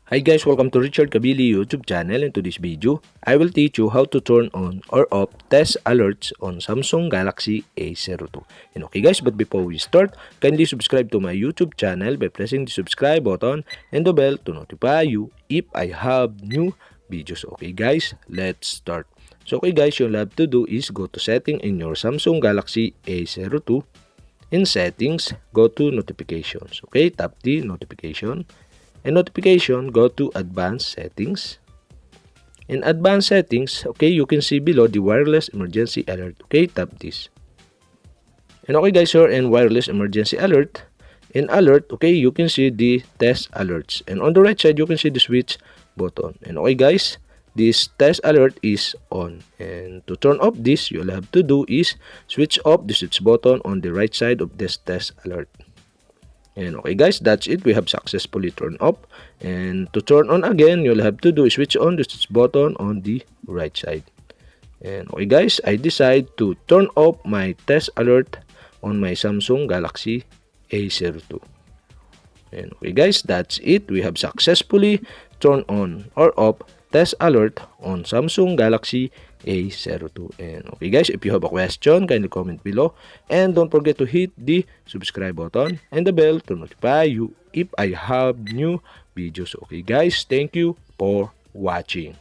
Hi guys, welcome to Richard Cabile YouTube channel. In today's video, I will teach you how to turn on or off test alerts on Samsung Galaxy A02. And okay guys, but before we start, kindly subscribe to my YouTube channel by pressing the subscribe button and the bell to notify you if I have new videos. Okay guys, let's start. So okay guys, you'll have to do is go to setting in your Samsung Galaxy A02. In settings, go to notifications. Okay, tap the notification. In notification, go to advanced settings. In advanced settings, okay, you can see below the wireless emergency alert. Okay, tap this. And okay guys, here in wireless emergency alert, in alert, okay, you can see the test alerts. And on the right side, you can see the switch button. And okay guys, this test alert is on. And to turn off this, you'll have to do is switch off the switch button on the right side of this test alert. And okay guys, that's it. We have successfully turned off. And to turn on again, you'll have to do is switch on the switch button on the right side. And okay guys, I decide to turn off my test alert on my Samsung Galaxy A02. And okay guys, that's it. We have successfully turned on or off test alert on Samsung Galaxy A02. And okay guys, if you have a question, kindly comment below. And don't forget to hit the subscribe button and the bell to notify you if I have new videos. Okay guys, thank you for watching.